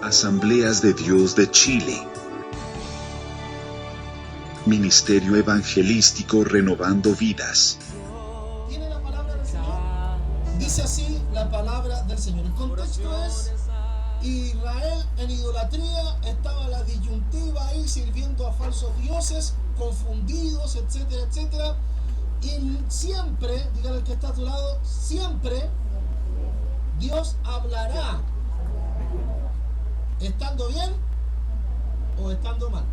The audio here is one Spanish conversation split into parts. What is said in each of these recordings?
Asambleas de Dios de Chile. Ministerio Evangelístico Renovando Vidas. ¿Tiene la palabra del Señor? Dice así la palabra del Señor. El contexto es: Israel en idolatría, estaba la disyuntiva ahí sirviendo a falsos dioses, confundidos, etcétera, etcétera. Y siempre, dígale al que está a tu lado, siempre Dios hablará, estando bien o estando mal.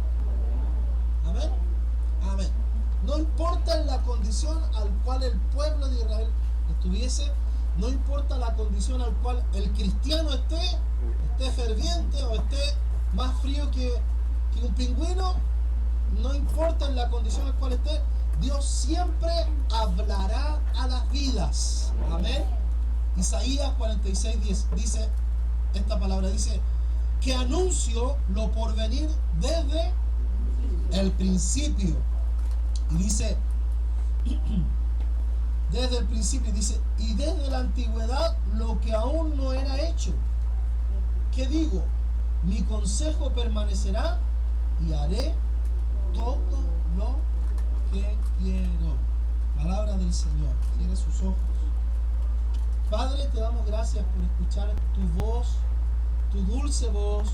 Amén. Amén. No importa en la condición al cual el pueblo de Israel estuviese, no importa la condición al cual el cristiano esté ferviente o esté más frío que un pingüino, no importa en la condición al cual esté, Dios siempre hablará a las vidas. Amén. Isaías 46:10 dice esta palabra, dice que anuncio lo por venir desde el principio. Y dice, desde el principio, dice, y desde la antigüedad lo que aún no era hecho. ¿Qué digo? Mi consejo permanecerá y haré todo lo que quiero. Palabra del Señor. Cierre sus ojos. Padre, te damos gracias por escuchar tu voz, tu dulce voz,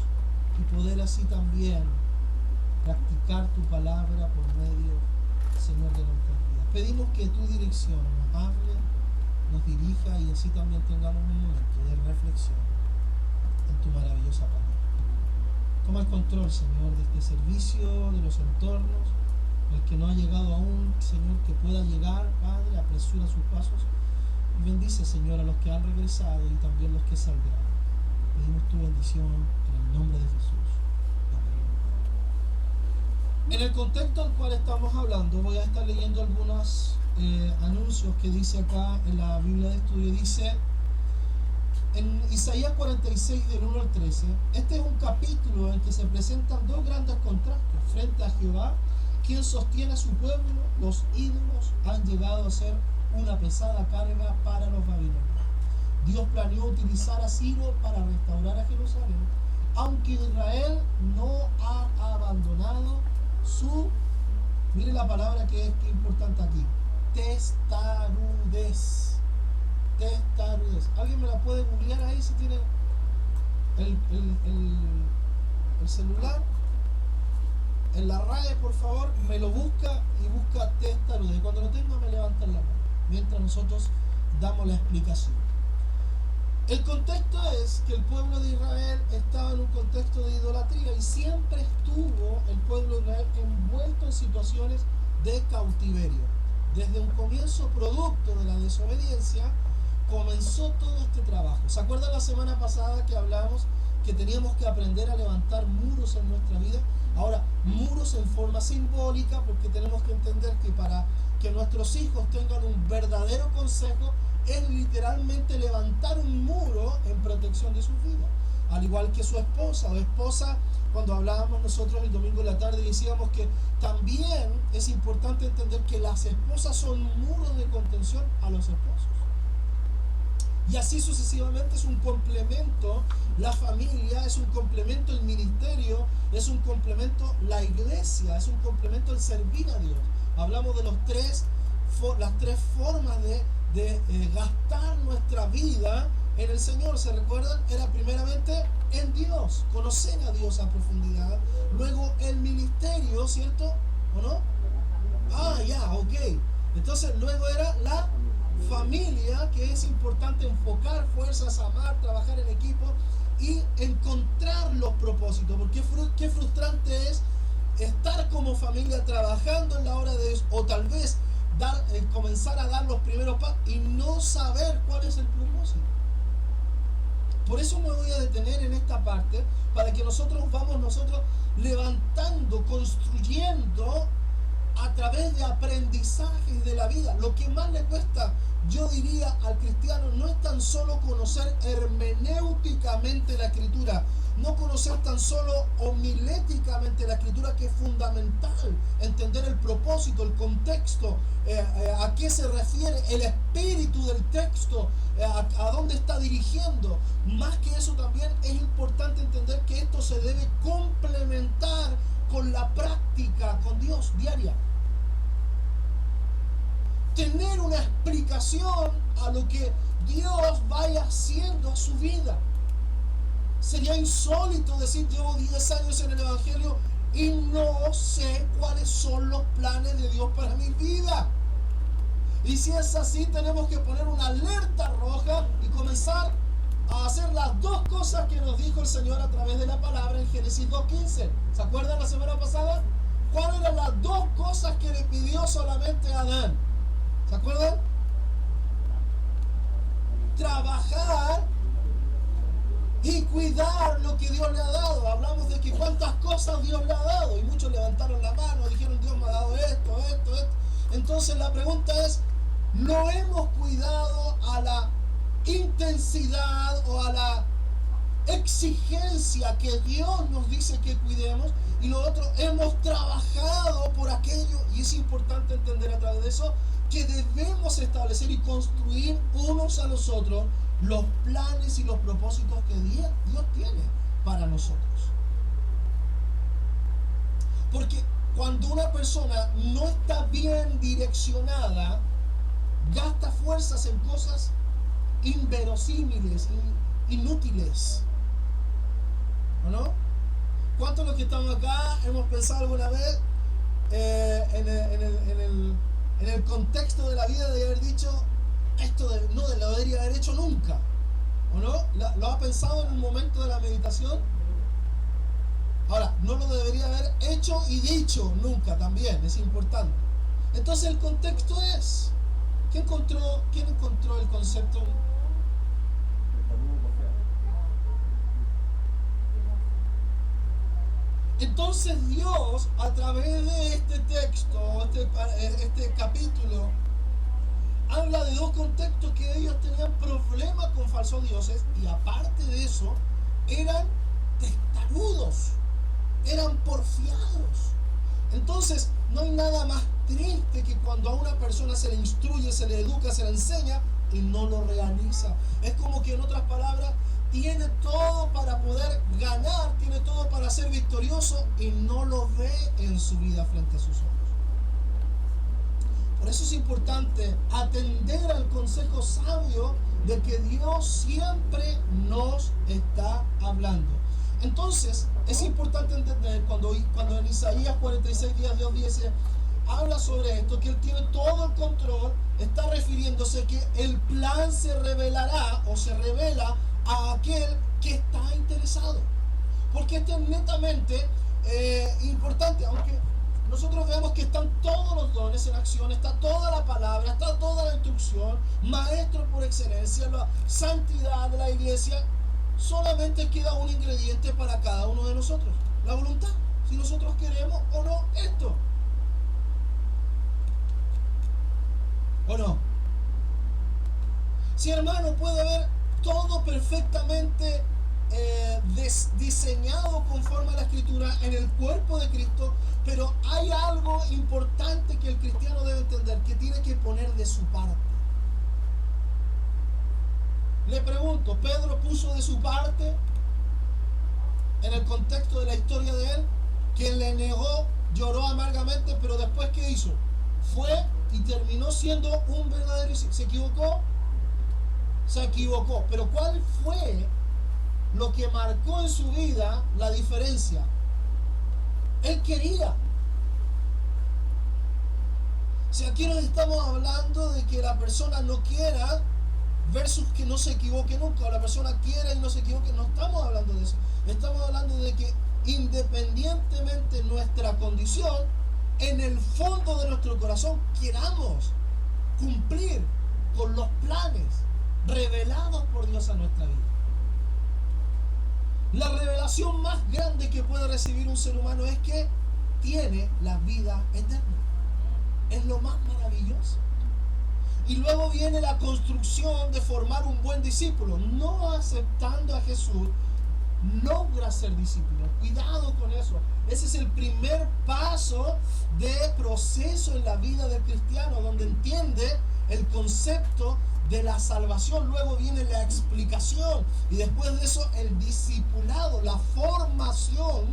y poder así también practicar tu palabra por medio, Señor, de nuestras vidas. Pedimos que tu dirección nos hable, nos dirija, y así también tengamos un momento de reflexión en tu maravillosa palabra. Toma el control, Señor, de este servicio, de los entornos. El que no ha llegado aún, Señor, que pueda llegar, Padre, apresura sus pasos. Y bendice, Señor, a los que han regresado y también los que saldrán. Pedimos tu bendición en el nombre de Jesús. Amén. En el contexto al cual estamos hablando, voy a estar leyendo algunos anuncios que dice acá en la Biblia de estudio. Dice en Isaías 46 del 1 al 13, este es un capítulo en que se presentan dos grandes contrastes frente a Jehová, quien sostiene a su pueblo. Los ídolos han llegado a ser una pesada carga para los babilonios. Dios planeó utilizar a Ciro para restaurar a Jerusalén, aunque Israel no ha abandonado su, mire la palabra que es importante aquí, testarudez. Testarudez. ¿Alguien me la puede googlear ahí si tiene el celular? En la RAE, por favor, me lo busca y busca testarudez. Cuando lo tenga, me levantan la mano mientras nosotros damos la explicación. El contexto es que el pueblo de Israel estaba en un contexto de idolatría, y siempre estuvo el pueblo de Israel envuelto en situaciones de cautiverio. Desde un comienzo, producto de la desobediencia, comenzó todo este trabajo. ¿Se acuerdan la semana pasada que hablamos que teníamos que aprender a levantar muros en nuestra vida? Ahora, muros en forma simbólica, porque tenemos que entender que para que nuestros hijos tengan un verdadero consejo, es literalmente levantar un muro en protección de sus vidas. Al igual que su esposa o esposa, cuando hablábamos nosotros el domingo en la tarde, decíamos que también es importante entender que las esposas son muros de contención a los esposos. Y así sucesivamente es un complemento la familia, es un complemento el ministerio, es un complemento la iglesia, es un complemento el servir a Dios. Hablamos de las tres formas de gastar nuestra vida en el Señor. ¿Se recuerdan? Era primeramente en Dios, conocer a Dios a profundidad. Luego el ministerio, ¿cierto? ¿O no? Ok. Entonces luego era la familia, que es importante enfocar fuerzas, amar, trabajar en equipo y encontrar los propósitos. Porque qué frustrante es estar como familia trabajando en la obra de Dios, o tal vez comenzar a dar los primeros pasos y no saber cuál es el propósito. Por eso me voy a detener en esta parte, para que nosotros levantando, construyendo a través de aprendizajes de la vida. Lo que más le cuesta, yo diría, al cristiano no es tan solo conocer hermenéuticamente la Escritura, no conocer tan solo homiléticamente la Escritura, que es fundamental entender el propósito, el contexto, a qué se refiere, el espíritu del texto, a dónde está dirigiendo. Más que eso, también es importante entender que diaria. Tener una explicación a lo que Dios vaya haciendo a su vida. Sería insólito decir: llevo 10 años en el Evangelio y no sé cuáles son los planes de Dios para mi vida. Y si es así, tenemos que poner una alerta roja y comenzar a hacer las dos cosas que nos dijo el Señor a través de la palabra en Génesis 2:15. ¿Se acuerdan la semana pasada? ¿Cuáles eran las dos cosas que le pidió solamente a Adán? ¿Se acuerdan? Trabajar y cuidar lo que Dios le ha dado. Hablamos de que cuántas cosas Dios le ha dado, y muchos levantaron la mano, dijeron: Dios me ha dado esto. Entonces la pregunta es: ¿lo hemos cuidado a la intensidad o a la exigencia que Dios nos dice que cuidemos? Y lo otro, hemos trabajado por aquello, y es importante entender a través de eso que debemos establecer y construir unos a los otros los planes y los propósitos que Dios tiene para nosotros. Porque cuando una persona no está bien direccionada, gasta fuerzas en cosas inverosímiles, inútiles. ¿O no? ¿Cuántos de los que estamos acá hemos pensado alguna vez en el contexto de la vida de haber dicho: esto no lo debería haber hecho nunca? ¿O no? ¿Lo ha pensado en un momento de la meditación? Ahora, no lo debería haber hecho y dicho nunca, también es importante. Entonces el contexto es: ¿quién encontró el concepto? Entonces Dios, a través de este texto, este capítulo, habla de dos contextos: que ellos tenían problemas con falsos dioses, y aparte de eso, eran testarudos, eran porfiados. Entonces, no hay nada más triste que cuando a una persona se le instruye, se le educa, se le enseña y no lo realiza. Es como que, en otras palabras, tiene todo para poder ganar, tiene todo para ser victorioso y no lo ve en su vida frente a sus ojos. Por eso es importante atender al consejo sabio de que Dios siempre nos está hablando. Entonces, es importante entender cuando en Isaías 46:10 Dios dice, habla sobre esto, que Él tiene todo el control, está refiriéndose que el plan se revelará o se revela a aquel que está interesado. Porque esto es netamente importante, aunque nosotros vemos que están todos los dones en acción, está toda la palabra, está toda la instrucción, maestro por excelencia, la santidad de la iglesia. Solamente queda un ingrediente para cada uno de nosotros: la voluntad. Si nosotros queremos o no esto. ¿O no? Si, hermano, puede haber todo perfectamente diseñado conforme a la Escritura en el cuerpo de Cristo, pero hay algo importante que el cristiano debe entender, que tiene que poner de su parte. Le pregunto, ¿Pedro puso de su parte en el contexto de la historia de él? Quien le negó lloró amargamente, pero después, ¿qué hizo? Fue y terminó siendo un verdadero. ¿Se equivocó? Se equivocó. Pero ¿cuál fue lo que marcó en su vida la diferencia? Él quería. Si aquí nos estamos hablando de que la persona no quiera versus que no se equivoque nunca, o la persona quiera y no se equivoque, no estamos hablando de eso. Estamos hablando de que independientemente de nuestra condición, en el fondo de nuestro corazón queramos cumplir con los planes revelados por Dios a nuestra vida. La revelación más grande que puede recibir un ser humano es que tiene la vida eterna. Es lo más maravilloso. Y luego viene la construcción de formar un buen discípulo. No aceptando a Jesús logra ser discípulo. Cuidado con eso. Ese es el primer paso de proceso en la vida del cristiano, donde entiende el concepto de la salvación. Luego viene la explicación y después de eso el discipulado, la formación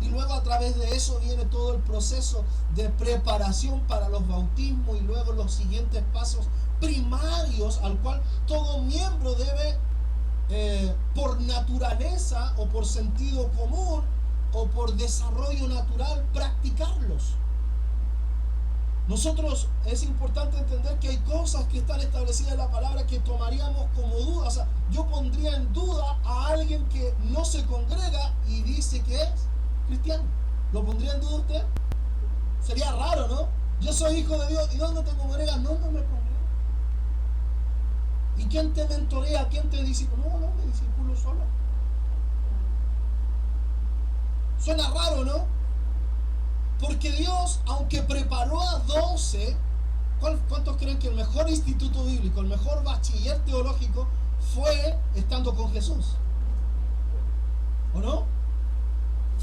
y luego a través de eso viene todo el proceso de preparación para los bautismos y luego los siguientes pasos primarios al cual todo miembro debe, por naturaleza o por sentido común o por desarrollo natural, practicarlos. Nosotros es importante entender que hay cosas que están establecidas en la palabra que tomaríamos como duda. O sea, yo pondría en duda a alguien que no se congrega y dice que es cristiano. ¿Lo pondría en duda usted? Sería raro, ¿no? Yo soy hijo de Dios. ¿Y dónde te congregas? No me congrego. ¿Y quién te mentorea? ¿Quién te discipula? No, me discipulo solo. Suena raro, ¿no? Porque Dios, aunque preparó a 12, ¿cuántos creen que el mejor instituto bíblico, el mejor bachiller teológico fue estando con Jesús? ¿O no?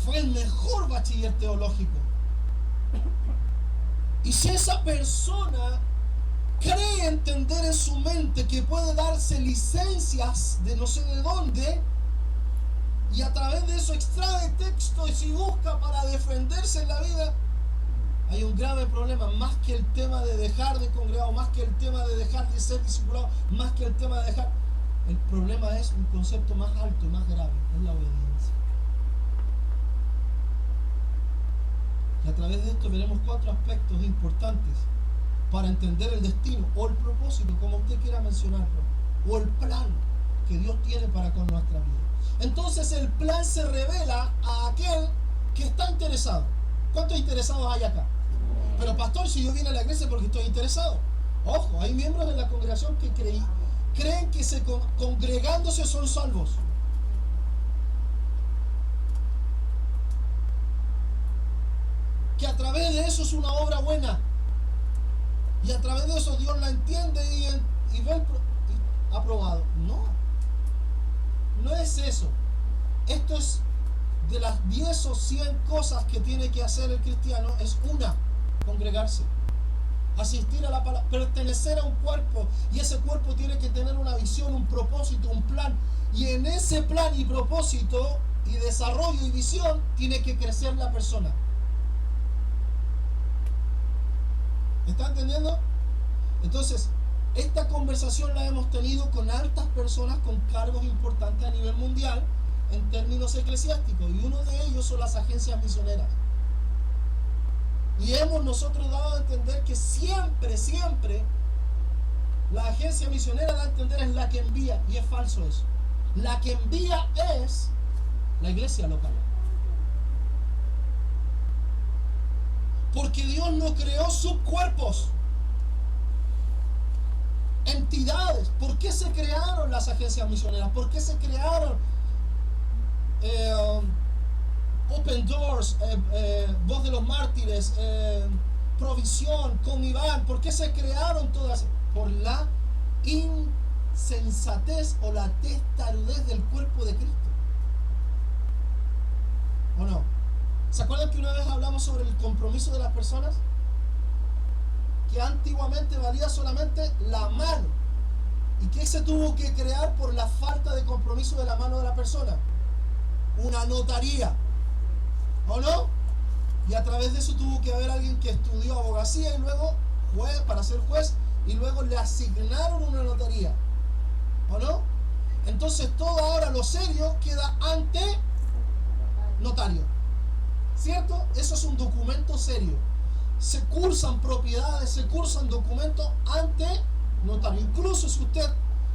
Fue el mejor bachiller teológico. Y si esa persona cree entender en su mente que puede darse licencias de no sé de dónde, y a través de eso extrae textos y busca para defenderse en la vida, hay un grave problema, más que el tema de dejar de congregar, más que el tema de dejar de ser discipulado, más que el tema de dejar, el problema es un concepto más alto y más grave, es la obediencia. Y a través de esto veremos 4 aspectos importantes para entender el destino o el propósito, como usted quiera mencionarlo, o el plan que Dios tiene para con nuestra vida. Entonces el plan se revela a aquel que está interesado. ¿Cuántos interesados hay acá? Pero pastor, si yo vine a la iglesia porque estoy interesado. Ojo, hay miembros de la congregación que creen que congregándose son salvos. Que a través de eso es una obra buena. Y a través de eso Dios la entiende y ve aprobado. No es eso. Esto es de las 10 o 100 cosas que tiene que hacer el cristiano, es una: congregarse, asistir a la palabra, pertenecer a un cuerpo, y ese cuerpo tiene que tener una visión, un propósito, un plan, y en ese plan y propósito y desarrollo y visión tiene que crecer la persona. ¿Está entendiendo? Entonces, esta conversación la hemos tenido con altas personas con cargos importantes a nivel mundial en términos eclesiásticos, y uno de ellos son las agencias misioneras. Y hemos nosotros dado a entender que siempre la agencia misionera da a entender es la que envía, y es falso eso. La que envía es la iglesia local. Porque Dios no creó subcuerpos, entidades. ¿Por qué se crearon las agencias misioneras? ¿Por qué se crearon Open Doors, Voz de los Mártires, Provisión, Coniván? ¿Por qué se crearon todas? Por la insensatez o la testarudez del cuerpo de Cristo. ¿O no? ¿Se acuerdan que una vez hablamos sobre el compromiso de las personas? Que antiguamente valía solamente la mano. ¿Y qué se tuvo que crear por la falta de compromiso de la mano de la persona? Una notaría. ¿O no? Y a través de eso tuvo que haber alguien que estudió abogacía y luego juez, para ser juez, y luego le asignaron una notaría. ¿O no? Entonces todo ahora lo serio queda ante notario. ¿Cierto? Eso es un documento serio. Se cursan propiedades, se cursan documentos ante notario. Incluso si usted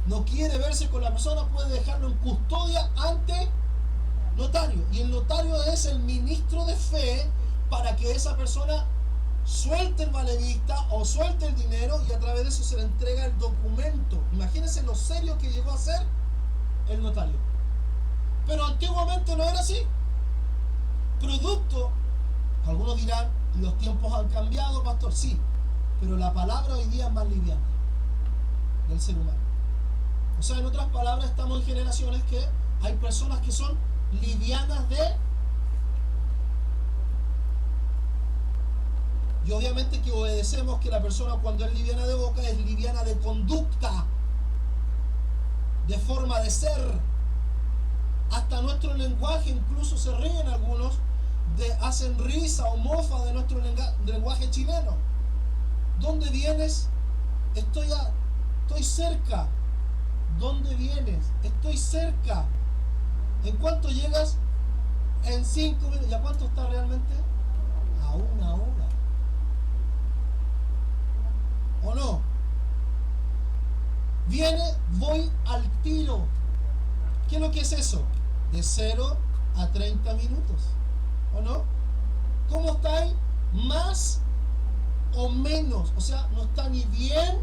no quiere verse con la persona, puede dejarlo en custodia ante notario. Y el notario es el ministro de fe para que esa persona suelte el valevista o suelte el dinero, y a través de eso se le entrega el documento. Imagínense lo serio que llegó a ser el notario. Pero antiguamente no era así. Producto, algunos dirán, los tiempos han cambiado, pastor. Sí, pero la palabra hoy día es más liviana del ser humano. O sea, en otras palabras, estamos en generaciones que hay personas que son livianas de... Y obviamente que obedecemos que la persona, cuando es liviana de boca, es liviana de conducta, de forma de ser. Hasta nuestro lenguaje incluso se ríen algunos hacen risa o mofa de nuestro lenguaje chileno. ¿Dónde vienes? Estoy cerca. ¿Dónde vienes? Estoy cerca. ¿En cuánto llegas? En 5 minutos. ¿Y a cuánto está realmente? A 1 hora. ¿O no? Viene, voy al tiro. ¿Qué es lo que es eso? De 0 a 30 minutos. ¿O no? ¿Cómo está ahí? Más o menos. O sea, no está ni bien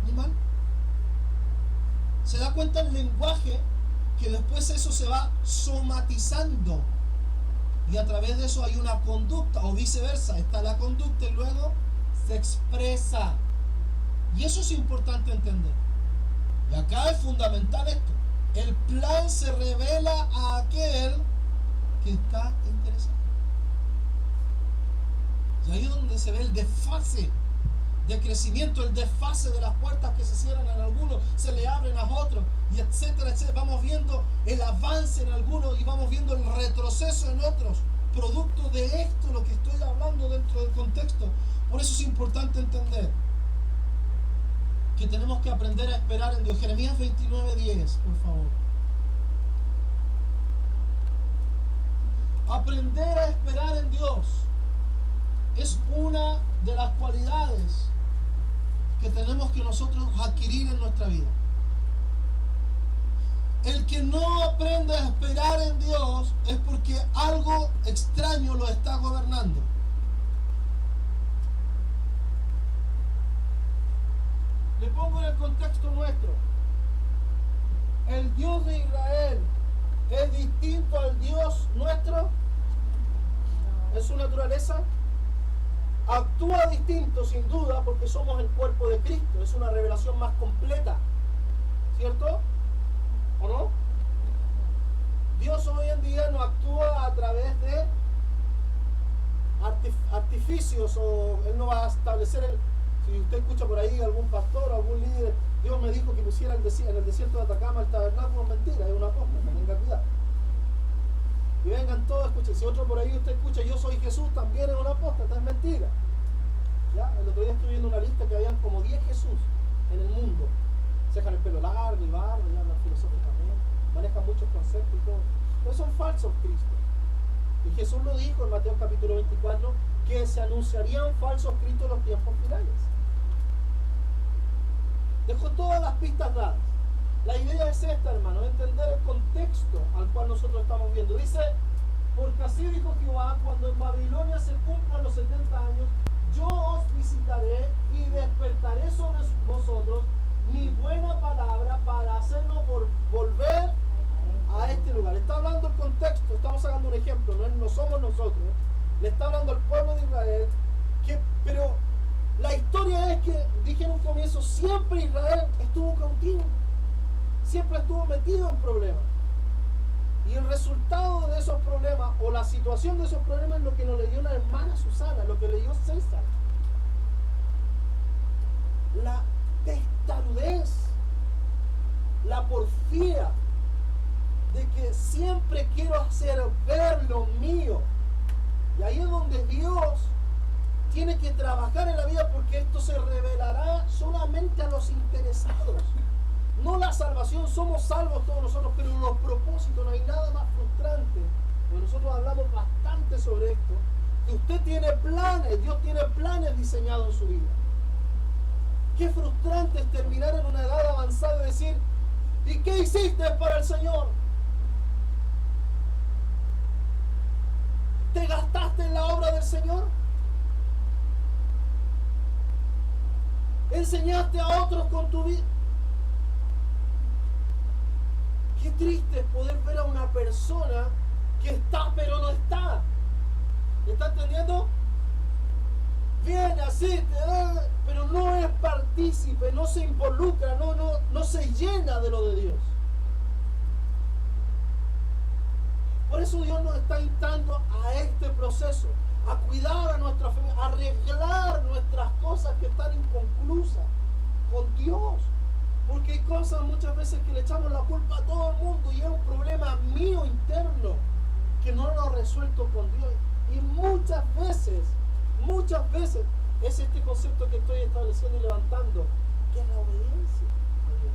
ni mal. ¿Se da cuenta el lenguaje? Que después eso se va somatizando. Y a través de eso hay una conducta. O viceversa. Está la conducta y luego se expresa. Y eso es importante entender. Y acá es fundamental esto. El plan se revela a aquel que está interesado. Y ahí es donde se ve el desfase de crecimiento, el desfase de las puertas que se cierran en algunos, se le abren a otros, y etcétera, etcétera. Vamos viendo el avance en algunos y vamos viendo el retroceso en otros, producto de esto, lo que estoy hablando dentro del contexto. Por eso es importante entender que tenemos que aprender a esperar en Dios. Jeremías 29:10, por favor. Aprender a esperar en Dios es una de las cualidades que tenemos que nosotros adquirir en nuestra vida. El que no aprende a esperar en Dios es porque algo extraño lo está gobernando. Le pongo en el contexto nuestro. El Dios de Israel es distinto al Dios nuestro en su naturaleza. Actúa distinto sin duda porque somos el cuerpo de Cristo. Es una revelación más completa, ¿cierto? ¿O no? Dios hoy en día no actúa a través de artificios, o Él no va a establecer si usted escucha por ahí algún pastor o algún líder, Dios me dijo que pusiera en el desierto de Atacama el tabernáculo. Mentira, es una apóstata, tenga cuidado. Y vengan todos, escuchen. Si otro por ahí usted escucha yo soy Jesús, también es una apóstata, es mentira. ¿Ya? El otro día estuve viendo una lista que habían como 10 Jesús en el mundo. Se dejan el pelo largo y barro, ya hablan filosóficamente, manejan muchos conceptos y todo. Pero son falsos Cristos. Y Jesús lo dijo en Mateo capítulo 24, que se anunciarían falsos Cristos en los tiempos finales. Dejó todas las pistas dadas. La idea es esta, hermano, entender el contexto al cual nosotros estamos viendo. Dice, porque así dijo Jehová, cuando en Babilonia se cumplan los 70 años, yo os visitaré y despertaré sobre vosotros mi buena palabra para hacerlo volver a este lugar. Está hablando el contexto, estamos sacando un ejemplo, no somos nosotros. Le está hablando al pueblo de Israel, pero la historia es que, dije en un comienzo, siempre Israel estuvo cautivo, siempre estuvo metido en problemas. Y el resultado de esos problemas, o la situación de esos problemas, es lo que nos leyó la hermana Susana, lo que leyó César. La testarudez, la porfía, de que siempre quiero hacer ver lo mío. Y ahí es donde Dios tiene que trabajar en la vida, porque esto se revelará solamente a los interesados. No la salvación, somos salvos todos nosotros, pero los propósitos, no hay nada más frustrante. Porque nosotros hablamos bastante sobre esto, que usted tiene planes, Dios tiene planes diseñados en su vida. Qué frustrante es terminar en una edad avanzada y decir, ¿y qué hiciste para el Señor? ¿Te gastaste en la obra del Señor? ¿Enseñaste a otros con tu vida? Qué triste es poder ver a una persona que está pero no está. ¿Me está entendiendo? Viene, asiste, pero no es partícipe, no se involucra, no se llena de lo de Dios. Por eso Dios nos está invitando a este proceso, a cuidar a nuestra familia, a arreglar nuestras cosas que están inconclusas con Dios. Porque hay cosas muchas veces que le echamos la culpa a todo el mundo y es un problema mío interno que no lo resuelto con Dios. Y muchas veces, es este concepto que estoy estableciendo y levantando, que es la obediencia a Dios.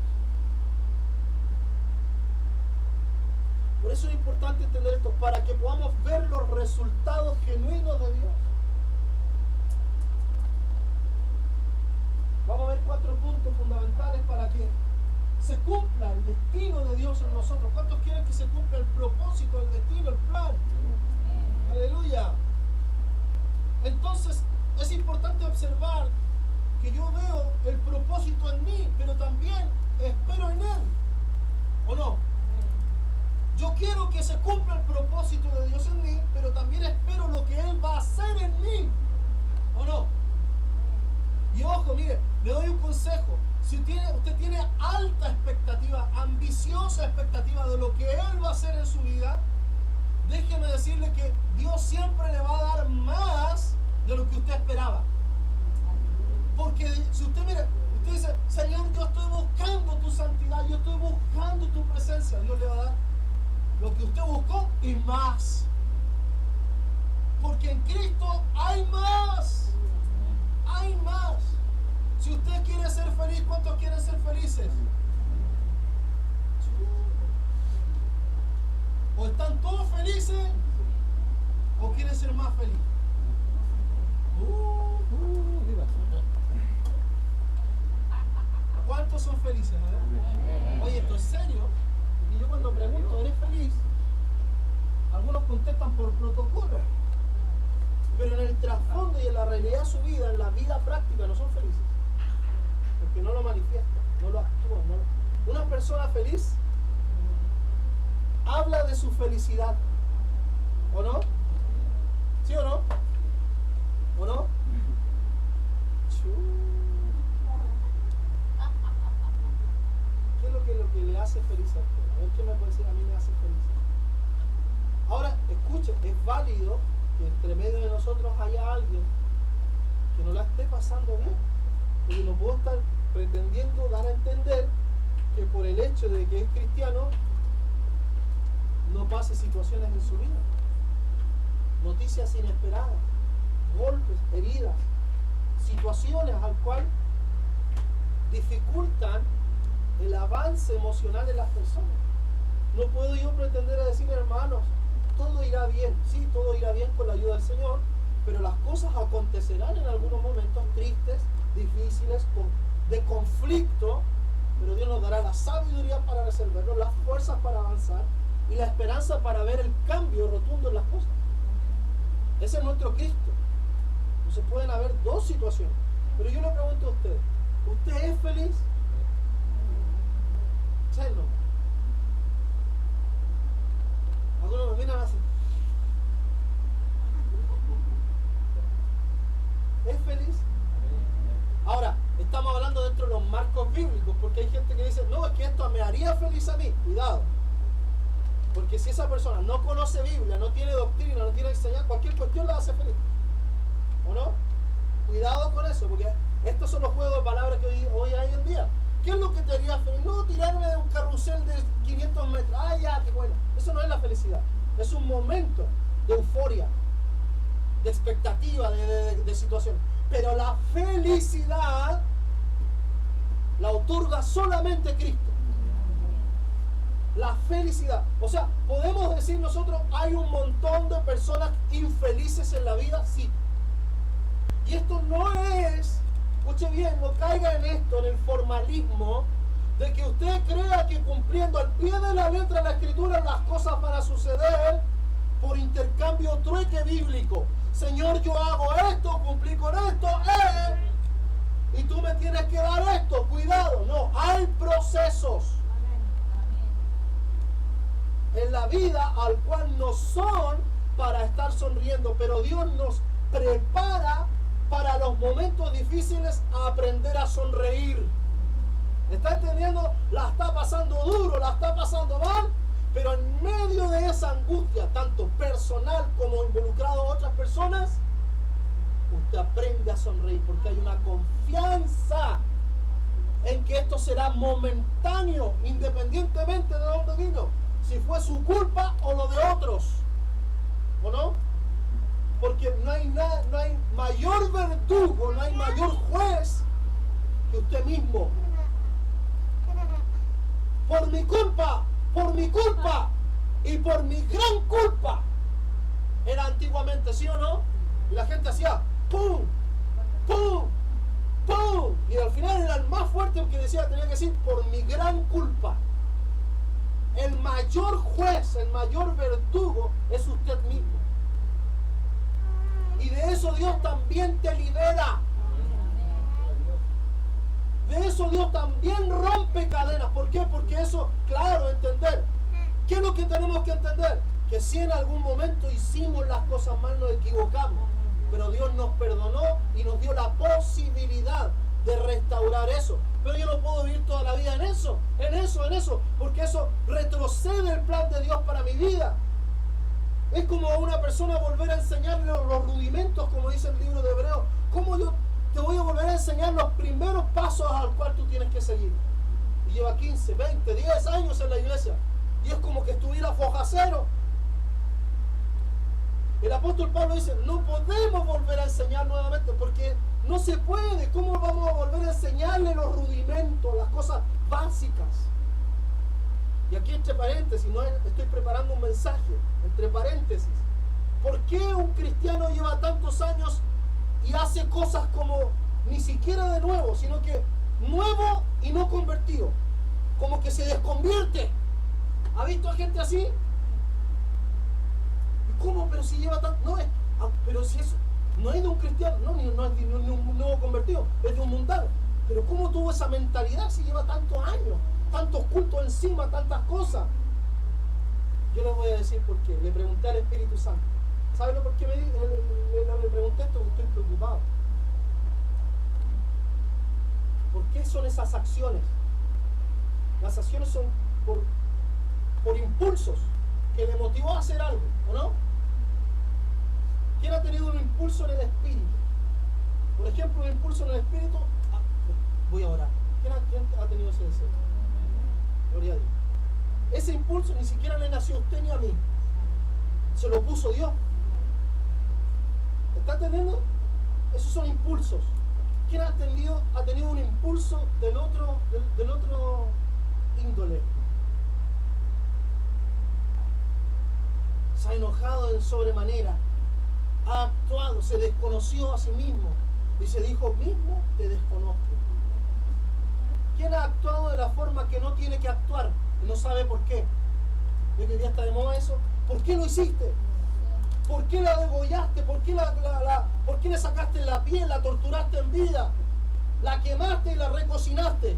Por eso es importante entender esto, para que podamos ver los resultados genuinos de Dios. Vamos a ver 4 puntos fundamentales para que se cumpla el destino de Dios en nosotros. ¿Cuántos quieren que se cumpla el propósito, el destino, el plan? Aleluya. Entonces es importante observar que yo veo el propósito en mí, pero también espero en Él. ¿O no? Yo quiero que se cumpla el propósito de Dios en mí, pero también espero lo que Él va a hacer en mí. ¿O no? Y ojo, mire, le doy un consejo. Si usted tiene alta expectativa, ambiciosa expectativa de lo que Él va a hacer en su vida, déjeme decirle que Dios siempre le va a dar más de lo que usted esperaba. Porque si usted dice, Señor, yo estoy buscando tu santidad, yo estoy buscando tu presencia, Dios le va a dar lo que usted buscó y más. Porque en Cristo hay más. Hay más. Si usted quiere ser feliz, ¿cuántos quieren ser felices? ¿O están todos felices? ¿O quieren ser más felices? ¿Cuántos son felices? Oye, esto es serio. Y yo cuando pregunto, ¿eres feliz? Algunos contestan por protocolo. Pero en el trasfondo y en la realidad de su vida, en la vida práctica, no son felices. Porque no lo manifiestan, no lo actúan. Una persona feliz habla de su felicidad. ¿O no? ¿Sí o no? ¿O no? ¿Qué es lo que le hace feliz a usted? A ver qué me puede decir, a mí me hace feliz. Ahora, escuche, es válido que entre medio de nosotros haya alguien que no la esté pasando bien. Y no puedo estar pretendiendo dar a entender que por el hecho de que es cristiano no pase situaciones en su vida. Noticias inesperadas, golpes, heridas, situaciones al cual dificultan el avance emocional de las personas. No puedo yo pretender decir, hermanos, todo irá bien. Sí, todo irá bien con la ayuda del Señor, pero las cosas acontecerán en algunos momentos tristes, difíciles, de conflicto, pero Dios nos dará la sabiduría para resolverlo, las fuerzas para avanzar y la esperanza para ver el cambio rotundo en las cosas. Ese es nuestro Cristo. Entonces pueden haber dos situaciones, pero yo le pregunto a usted, ¿usted es feliz? ¿Sí o no? Algunos me miran así. ¿Es feliz? Ahora, estamos hablando dentro de los marcos bíblicos, porque hay gente que dice, no, es que esto me haría feliz a mí. Cuidado. Porque si esa persona no conoce Biblia, no tiene doctrina, no tiene enseñanza, cualquier cuestión la hace feliz. ¿O no? Cuidado con eso, porque estos son los juegos de palabras que hoy hay en día. ¿Qué es lo que te haría feliz? No, tirarme de un carrusel de 500 metros. Ah, ya, qué bueno. Eso no es la felicidad. Es un momento de euforia, de expectativa, de situación. Pero la felicidad la otorga solamente Cristo. La felicidad. O sea, podemos decir nosotros, hay un montón de personas infelices en la vida, sí. Y esto no es, escuche bien, no caiga en esto, en el formalismo, de que usted crea que cumpliendo al pie de la letra de la Escritura las cosas van a suceder por intercambio trueque bíblico. Señor, yo hago esto, cumplí con esto, y tú me tienes que dar esto. Cuidado, no, hay procesos en la vida al cual no son para estar sonriendo, pero Dios nos prepara para los momentos difíciles a aprender a sonreír. ¿Está entendiendo? La está pasando duro, la está pasando mal, pero en medio de esa angustia, tanto personal como involucrado a otras personas, usted aprende a sonreír porque hay una confianza en que esto será momentáneo, independientemente de dónde vino, si fue su culpa o lo de otros. por mi gran culpa. Era antiguamente, ¿sí o no? Y la gente hacía ¡pum! ¡pum! ¡pum! Y al final era el más fuerte porque decía, tenía que decir, por mi gran culpa. El mayor juez, el mayor verdugo es usted mismo. Y de eso Dios también te libera. De eso Dios también rompe cadenas. ¿Por qué? Porque eso, claro, entender. ¿Qué es lo que tenemos que entender? Que si en algún momento hicimos las cosas mal, nos equivocamos. Pero Dios nos perdonó y nos dio la posibilidad de restaurar eso. Pero yo no puedo vivir toda la vida en eso, porque eso retrocede el plan de Dios para mi vida. Es como a una persona volver a enseñarle los rudimentos, como dice el libro de Hebreos. ¿Cómo yo te voy a volver a enseñar los primeros pasos al cual tú tienes que seguir? Y lleva 15, 20, 10 años en la iglesia. Y es como que estuviera fojacero. El apóstol Pablo dice, no podemos volver a enseñar nuevamente porque no se puede. ¿Cómo vamos a volver a enseñarle los rudimentos, las cosas básicas? Y aquí entre paréntesis, no estoy preparando un mensaje, entre paréntesis. ¿Por qué un cristiano lleva tantos años y hace cosas como ni siquiera de nuevo, sino que nuevo y no convertido? Como que se desconvierte. ¿Ha visto a gente así? ¿Cómo? Pero si lleva tanto... No es... pero si eso... No es de un cristiano, no es de un nuevo convertido, es de un mundano. Pero ¿cómo tuvo esa mentalidad si lleva tantos años? Tantos cultos encima, tantas cosas. Yo les voy a decir por qué. Le pregunté al Espíritu Santo. ¿Saben por qué le pregunté esto? Porque estoy preocupado. ¿Por qué son esas acciones? Las acciones son por impulsos que le motivó a hacer algo, ¿o no? ¿Quién ha tenido un impulso en el espíritu? Por ejemplo, un impulso en el espíritu. Voy a orar. ¿Quién ha tenido ese deseo? Gloria a Dios. Ese impulso ni siquiera le nació a usted ni a mí. Se lo puso Dios. ¿Está entendiendo? Esos son impulsos. ¿Quién ha tenido un impulso del otro índole? Se ha enojado en sobremanera, ha actuado, se desconoció a sí mismo y se dijo mismo, te desconozco. ¿Quién ha actuado de la forma que no tiene que actuar y no sabe por qué? ¿Ve que ya está de moda eso? ¿Por qué lo hiciste? ¿Por qué la degollaste? ¿Por qué ¿por qué le sacaste la piel, la torturaste en vida? La quemaste y la recocinaste.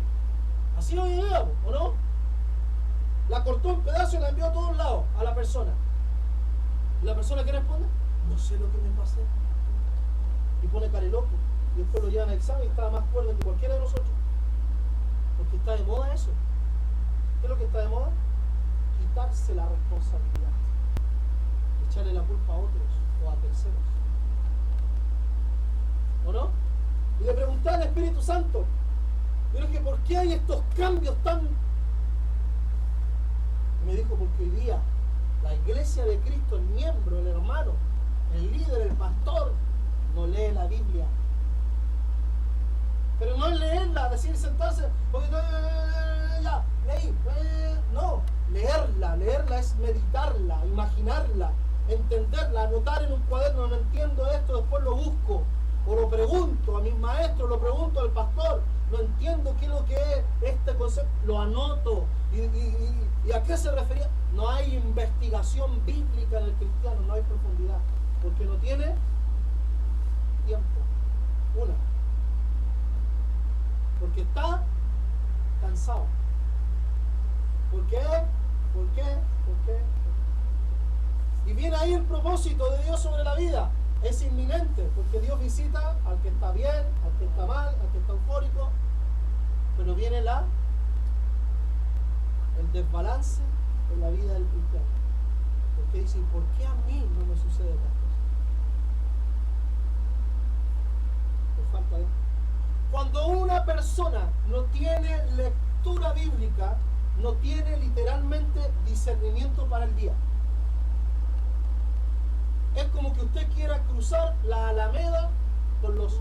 Así lo vivíamos, ¿o no? La cortó en pedazos y la envió a todos lados a la persona. ¿Y la persona que responde? No sé lo que me pasé. Y pone cara loco. Y después lo llevan al examen y está más cuerdo que cualquiera de nosotros. Porque está de moda eso. ¿Qué es lo que está de moda? Quitarse la responsabilidad. Echarle la culpa a otros o a terceros. ¿O no? Y le pregunté al Espíritu Santo, pero que ¿por qué hay estos cambios tan...? Y me dijo, porque hoy día la iglesia de Cristo, el miembro, el hermano, el líder, el pastor, no lee la Biblia. Pero no es leerla, decir sentarse, porque ya, leí. No, leerla es meditarla, imaginarla, entenderla, anotar en un cuaderno, no entiendo esto, después lo busco, o lo pregunto a mis maestros, lo pregunto al pastor, no entiendo qué es lo que es este concepto, lo anoto. ¿Y a qué se refería? No hay investigación bíblica en el cristiano, no hay profundidad, porque no tiene tiempo. Una, porque está cansado. ¿Por qué? ¿Por qué? ¿Por qué? Y viene ahí el propósito de Dios sobre la vida. Es inminente, porque Dios visita al que está bien, al que está mal, al que está eufórico, pero viene el desbalance en la vida del cristiano. Porque dice, ¿por qué a mí no me sucede estas cosas? Por falta de... Cuando una persona no tiene lectura bíblica, no tiene literalmente discernimiento para el día. Es como que usted quiera cruzar la Alameda con los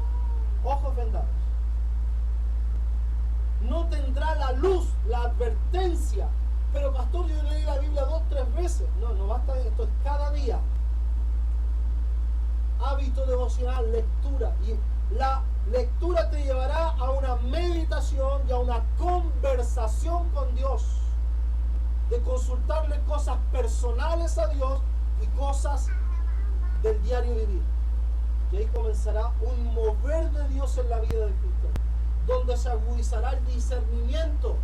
ojos vendados. No tendrá la luz, la advertencia. Pero pastor, yo leí la Biblia 2 o 3 veces. No devocional, lectura. Y la lectura te llevará a una meditación y a una conversación con Dios. De consultarle cosas personales a Dios y cosas del diario vivir. Y ahí comenzará un mover de Dios en la vida del cristiano, donde se agudizará el discernimiento.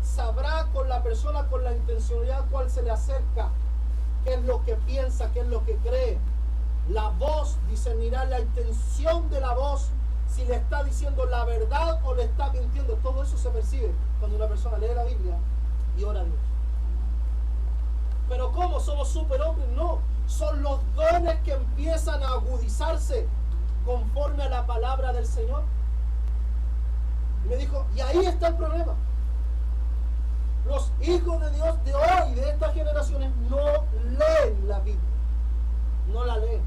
Sabrá con la persona, con la intencionalidad cuál se le acerca, qué es lo que piensa, qué es lo que cree. La voz, discernirá la intención de la voz, si le está diciendo la verdad o le está mintiendo. Todo eso se percibe cuando una persona lee la Biblia y ora a Dios. Pero ¿cómo? ¿Somos superhombres? No, son los dones que empiezan a agudizarse conforme a la palabra del Señor. Y me dijo, y ahí está el problema. Los hijos de Dios de hoy, de estas generaciones, no leen la Biblia. No la leen.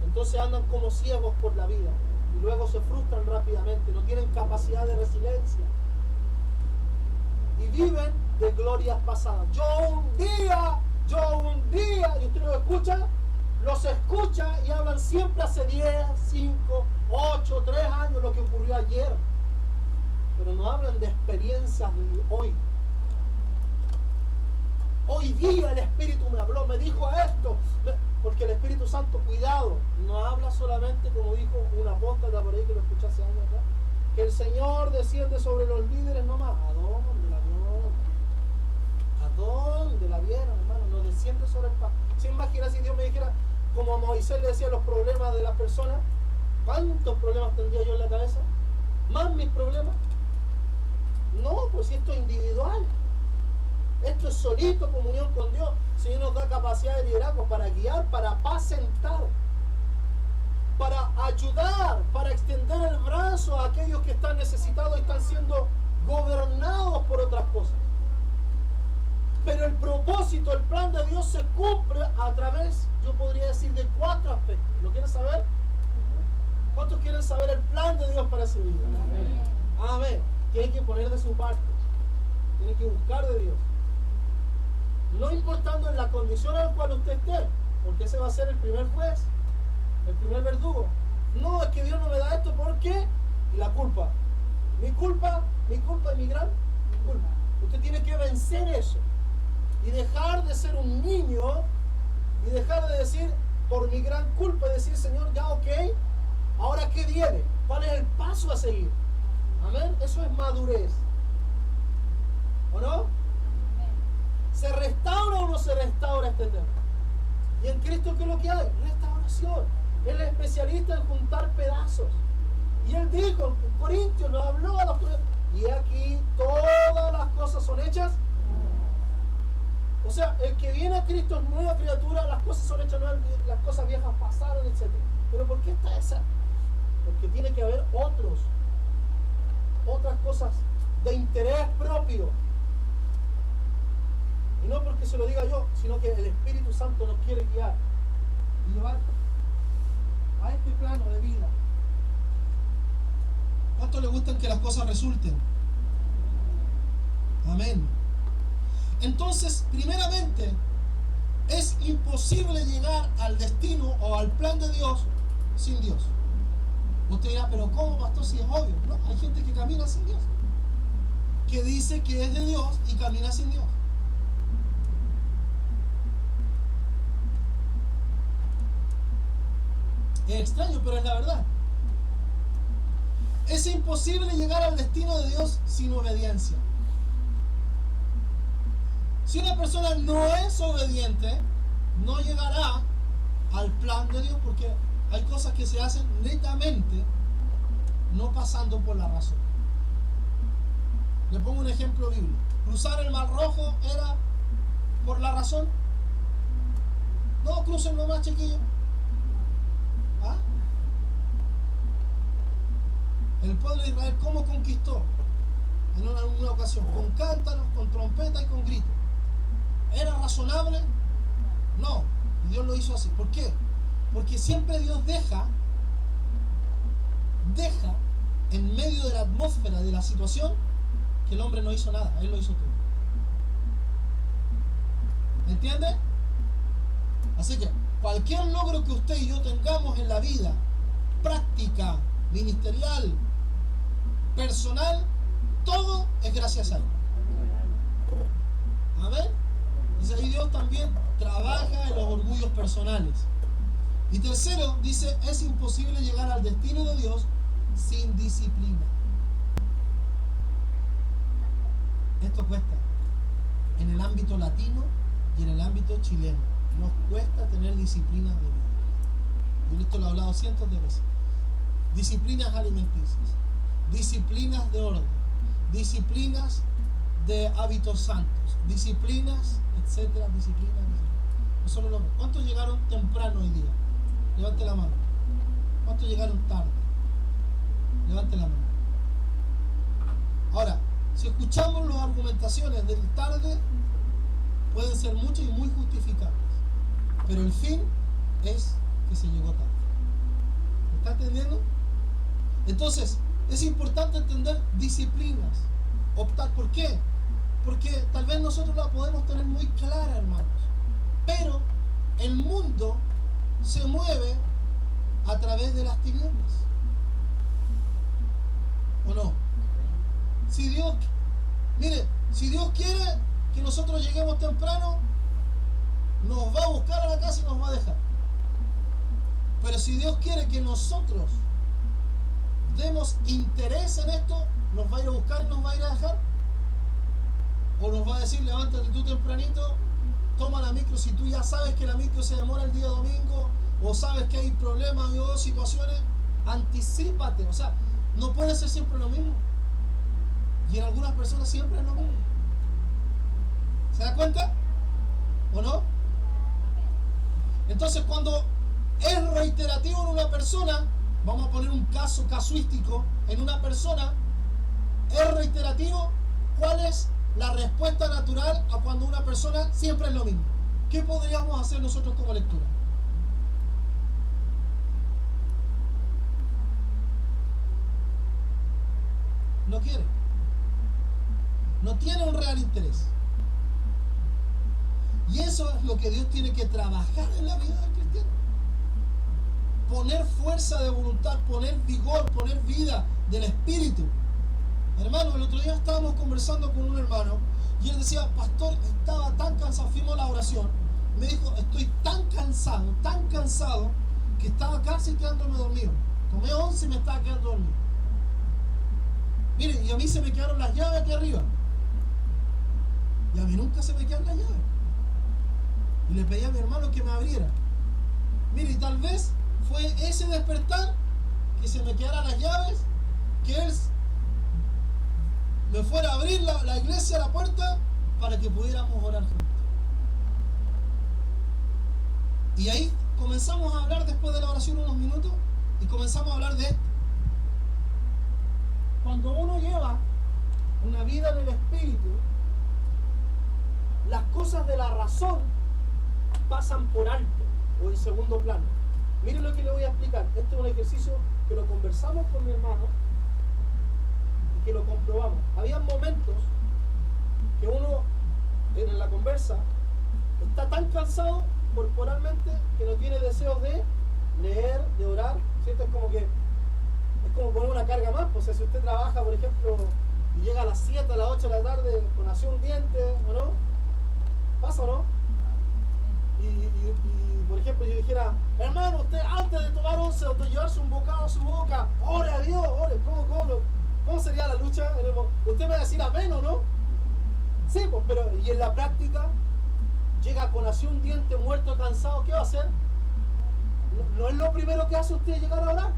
Entonces andan como ciegos por la vida. Y luego se frustran rápidamente. No tienen capacidad de resiliencia. Y viven de glorias pasadas. Yo un día, y usted los escucha y hablan siempre hace 10, 5, 8, 3 años lo que ocurrió ayer. Pero no hablan de experiencias de hoy. Hoy día el Espíritu me habló, me dijo esto. Porque el Espíritu Santo, cuidado, no habla solamente como dijo un apóstol por ahí que lo escuché hace años atrás, que el Señor desciende sobre los líderes nomás. ¿A dónde la vieron? ¿A dónde la vieron, hermano? No desciende sobre el pastor. ¿Se imagina si Dios me dijera, como a Moisés le decía, los problemas de las personas? ¿Cuántos problemas tendría yo en la cabeza? ¿Más mis problemas? No, pues esto es individual. Esto es solito, comunión con Dios. El Señor nos da capacidad de liderazgo para guiar, para apacentar, para ayudar, para extender el brazo a aquellos que están necesitados y están siendo gobernados por otras cosas. Pero el propósito, el plan de Dios se cumple a través, yo podría decir, de 4 aspectos. ¿Lo quieren saber? ¿Cuántos quieren saber el plan de Dios para su vida? Amén. Tienen que poner de su parte. Tienen que buscar de Dios. No importando en la condición en la cual usted esté, porque ese va a ser el primer juez, el primer verdugo. No, es que Dios no me da esto, ¿por qué? Y la culpa. Mi culpa y mi gran culpa. Usted tiene que vencer eso y dejar de ser un niño y dejar de decir por mi gran culpa y decir, Señor, ya ok, ahora ¿qué viene? ¿Cuál es el paso a seguir? Amén. Eso es madurez. ¿O no? ¿Se restaura o no se restaura este tema? Y en Cristo, ¿qué es lo que hay? Restauración. Él es especialista en juntar pedazos. Y él dijo, en Corintios nos habló a los Corintios, y aquí todas las cosas son hechas. O sea, el que viene a Cristo es nueva criatura, las cosas son hechas nuevas, las cosas viejas pasaron, etc. Pero ¿por qué está esa? Porque tiene que haber otras cosas de interés propio. Y no porque se lo diga yo, sino que el Espíritu Santo nos quiere guiar y llevar a este plano de vida. ¿Cuánto le gustan que las cosas resulten? Amén. Entonces, primeramente, es imposible llegar al destino o al plan de Dios sin Dios. Usted dirá, pero ¿cómo, pastor? Si es obvio. No, hay gente que camina sin Dios, que dice que es de Dios y camina sin Dios. Es extraño, pero es la verdad. Es imposible llegar al destino de Dios sin obediencia. Si una persona no es obediente, no llegará al plan de Dios, porque hay cosas que se hacen netamente, no pasando por la razón. Le pongo un ejemplo bíblico. Cruzar el Mar Rojo era por la razón. No, crucen lo más chiquillo. ¿Ah? El pueblo de Israel, ¿cómo conquistó? En una ocasión, con cántaros, con trompeta y con grito. ¿Era razonable? No. Y Dios lo hizo así. ¿Por qué? Porque siempre Dios deja en medio de la atmósfera de la situación que el hombre no hizo nada, Él lo hizo todo. ¿Me entiende? Así que Cualquier logro que usted y yo tengamos en la vida, práctica, ministerial, personal, todo es gracias a Él. Amén. Dice ahí Dios también trabaja en los orgullos personales. Y tercero, dice, es imposible llegar al destino de Dios sin disciplina. Esto cuesta. En el ámbito latino y en el ámbito chileno. Nos cuesta tener disciplina de vida. Y esto lo he hablado cientos de veces. Disciplinas alimenticias, disciplinas de orden, disciplinas de hábitos santos, disciplinas, etcétera, disciplinas. No solo lo. ¿Cuántos llegaron temprano hoy día? Levante la mano. ¿Cuántos llegaron tarde? Levante la mano. Ahora, si escuchamos las argumentaciones del tarde, pueden ser muchas y muy justificables, pero el fin es que se llegó tarde. ¿Me está entendiendo? Entonces, es importante entender disciplinas. Optar, ¿por qué? Porque tal vez nosotros la podemos tener muy clara, hermanos, pero el mundo se mueve a través de las tinieblas. ¿O no? Si Dios, mire, si Dios quiere que nosotros lleguemos temprano, nos va a buscar a la casa y nos va a dejar. Pero si Dios quiere que nosotros demos interés en esto, nos va a ir a buscar y nos va a ir a dejar. O nos va a decir, levántate tú tempranito, toma la micro. Si tú ya sabes que la micro se demora el día domingo, o sabes que hay problemas o situaciones, anticípate. O sea, no puede ser siempre lo mismo. Y en algunas personas siempre es lo mismo. ¿Se da cuenta? ¿O no? Entonces, cuando es reiterativo en una persona, vamos a poner un caso casuístico, en una persona es reiterativo, ¿cuál es la respuesta natural a cuando una persona siempre es lo mismo? ¿Qué podríamos hacer nosotros como lectura? No quiere. No tiene un real interés. Y eso es lo que Dios tiene que trabajar en la vida del cristiano. Poner fuerza de voluntad, poner vigor, poner vida del espíritu. Hermano, el otro día estábamos conversando con un hermano y él decía, pastor, estaba tan cansado, fuimos a la oración, me dijo, estoy tan cansado, que estaba casi quedándome dormido. Tomé 11 y me estaba quedando dormido. Miren, y a mí se me quedaron las llaves aquí arriba. Y a mí nunca se me quedan las llaves. Y le pedí a mi hermano que me abriera. Mire, y tal vez fue ese despertar, que se me quedaran las llaves, que él me fuera a abrir la iglesia, la puerta, para que pudiéramos orar juntos. Y ahí comenzamos a hablar después de la oración unos minutos, y comenzamos a hablar de esto. Cuando uno lleva una vida en el espíritu, las cosas de la razón pasan por alto o en segundo plano. Miren lo que le voy a explicar. Este es un ejercicio que lo conversamos con mi hermano y que lo comprobamos. Había momentos que uno en la conversa está tan cansado corporalmente que no tiene deseos de leer, de orar, ¿cierto? Es como poner una carga más. Pues, o sea, si usted trabaja, por ejemplo, y llega a las 7, a las 8 de la tarde con así un diente, ¿o no? ¿Pasa o no? Y por ejemplo, yo dijera, hermano, usted antes de tomar 11 o de llevarse un bocado a su boca, ore a Dios, ore. ¿Cómo sería la lucha? Usted me va a decir amén, ¿o no? Sí, pues, pero y en la práctica, llega con así un diente muerto, cansado, ¿qué va a hacer? No es lo primero que hace usted llegar a orar,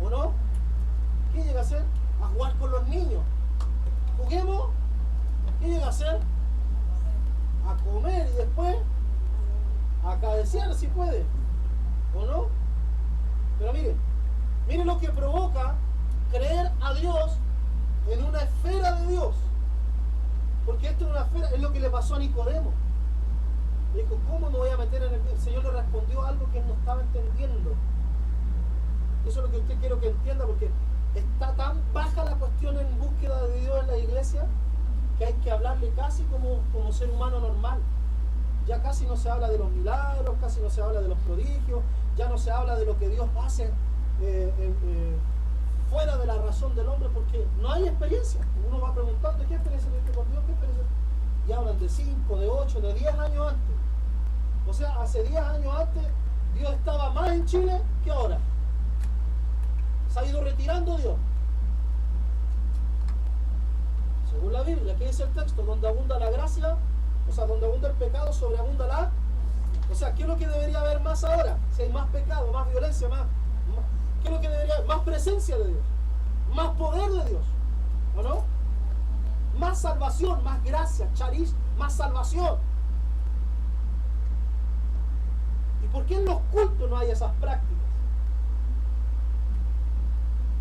¿o no? ¿Qué llega a hacer? A jugar con los niños. Juguemos. ¿Qué llega a hacer? A comer y después a cabecear si puede, ¿o no? Pero miren lo que provoca creer a Dios en una esfera de Dios, porque esto es una esfera, es lo que le pasó a Nicodemo. Le dijo, ¿cómo me voy a meter en el Señor le respondió algo que él no estaba entendiendo. Eso es lo que usted quiero que entienda, porque está tan baja la cuestión en búsqueda de Dios en la iglesia que hay que hablarle casi como ser humano normal. Ya casi no se habla de los milagros, casi no se habla de los prodigios, ya no se habla de lo que Dios hace fuera de la razón del hombre, porque no hay experiencia. Uno va preguntando, ¿qué experiencia tuviste con Dios? ¿Qué experiencia? Y hablan de 5, de 8, de 10 años antes. O sea, hace 10 años antes Dios estaba más en Chile que ahora. Se ha ido retirando Dios. Según la Biblia, ¿qué dice el texto? Donde abunda la gracia, o sea, donde abunda el pecado, sobreabunda la... O sea, ¿qué es lo que debería haber más ahora? Si hay más pecado, más violencia, más... ¿Qué es lo que debería haber? Más presencia de Dios, más poder de Dios, ¿o no? Más salvación, más gracia, chariz, más salvación. ¿Y por qué en los cultos no hay esas prácticas?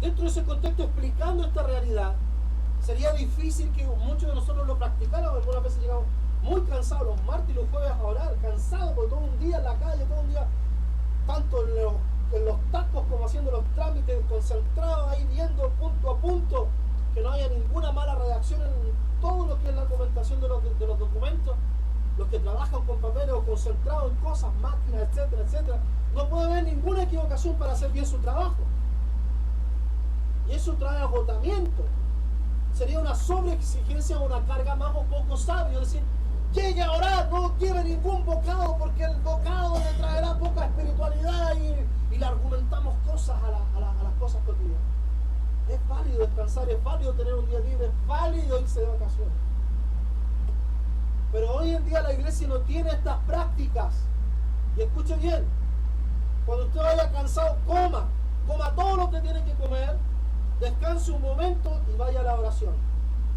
Dentro de ese contexto, explicando esta realidad, sería difícil que muchos de nosotros lo practicáramos. Algunas veces llegamos muy cansados los martes y los jueves a orar, cansados por todo un día en la calle, todo un día, tanto en los tacos como haciendo los trámites, concentrados ahí viendo punto a punto, que no haya ninguna mala redacción en todo lo que es la documentación de los documentos. Los que trabajan con papeles o concentrados en cosas, máquinas, etcétera, etcétera, no puede haber ninguna equivocación para hacer bien su trabajo. Y eso trae agotamiento. Sería una sobreexigencia o una carga más o poco sabio. Es decir, llegue a orar, no lleve ningún bocado, porque el bocado le traerá poca espiritualidad y le argumentamos cosas a las cosas cotidianas. Es válido descansar, es válido tener un día libre, es válido irse de vacaciones. Pero hoy en día la iglesia no tiene estas prácticas. Y escuche bien, cuando usted vaya cansado, coma todo lo que tiene que comer, descanse un momento y vaya a la oración.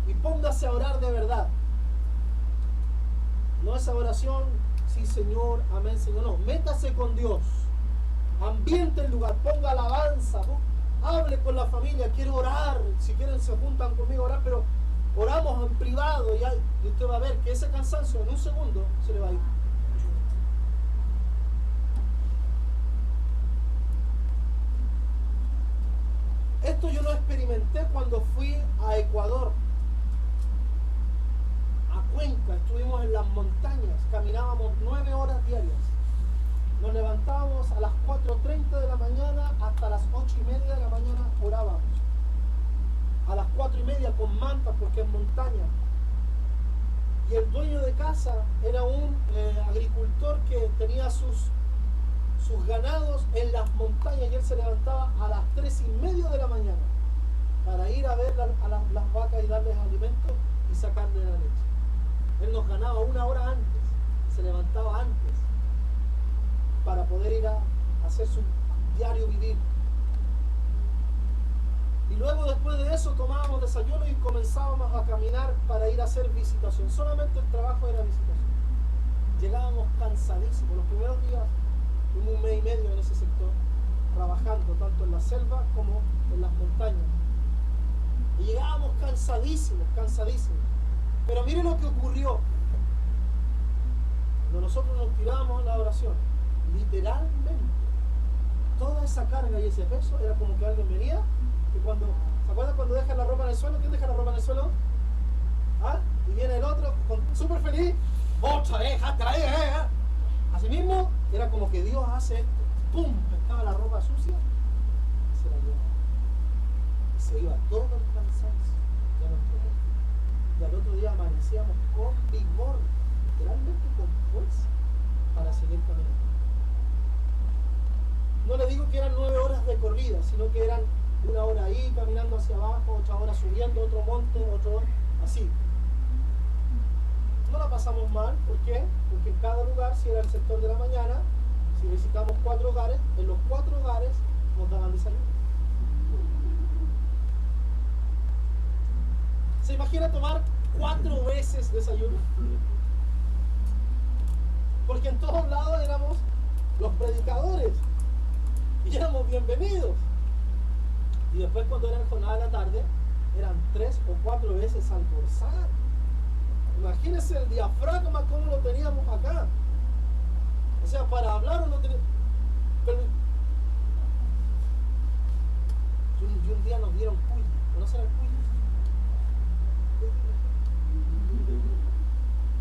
Y póngase a orar de verdad. No esa oración, sí Señor, amén Señor, no. Métase con Dios. Ambiente el lugar, ponga alabanza, hable con la familia, quiero orar. Si quieren se juntan conmigo a orar, pero oramos en privado y usted va a ver que ese cansancio en un segundo se le va a ir. Esto yo lo experimenté cuando fui a Ecuador, a Cuenca. Estuvimos en las montañas, caminábamos 9 horas diarias. Nos levantábamos a las 4:30 de la mañana hasta las 8:30 de la mañana orábamos. A las 4:30 con mantas porque es montaña. Y el dueño de casa era un agricultor que tenía sus ganados en las montañas y él se levantaba a las 3:30 de la mañana para ir a ver las vacas y darles alimento y sacarle la leche. Él nos ganaba 1 hora antes, se levantaba antes para poder ir a hacer su diario vivir. Y luego después de eso tomábamos desayuno y comenzábamos a caminar para ir a hacer visitación. Solamente el trabajo era visitación. Llegábamos cansadísimos. Los primeros días tuvimos 1 mes y medio en ese sector, trabajando tanto en la selva como en las montañas. Y llegábamos cansadísimos. Pero miren lo que ocurrió. Cuando nosotros nos tirábamos en la oración, literalmente, toda esa carga y ese peso era como que alguien venía y cuando, ¿se acuerdan cuando dejan la ropa en el suelo? ¿Quién deja la ropa en el suelo? ¿Ah? Y viene el otro súper feliz, otra vez, hasta ahí, así mismo, era como que Dios hace esto, ¡pum! Pescaba la ropa sucia y se la llevaba. Y se iba todo el cansancio de nuestro cuerpo. Y al otro día amanecíamos con vigor, literalmente con fuerza, para seguir caminando. No le digo que eran 9 horas de corrida, sino que eran 1 hora ahí, caminando hacia abajo, 8 horas subiendo otro monte, otro así. No la pasamos mal, ¿por qué? Porque en cada lugar, si era el sector de la mañana, si visitamos 4 hogares, en los 4 hogares nos daban desayuno. ¿Se imagina tomar 4 veces desayuno? Porque en todos lados éramos los predicadores y éramos bienvenidos. Y después cuando era el jornada de la tarde, eran 3 o 4 veces almorzar. Imagínense el diafragma como lo teníamos acá. O sea, para hablar uno tenía... Y un día nos dieron cuy. ¿Conocen el cuy?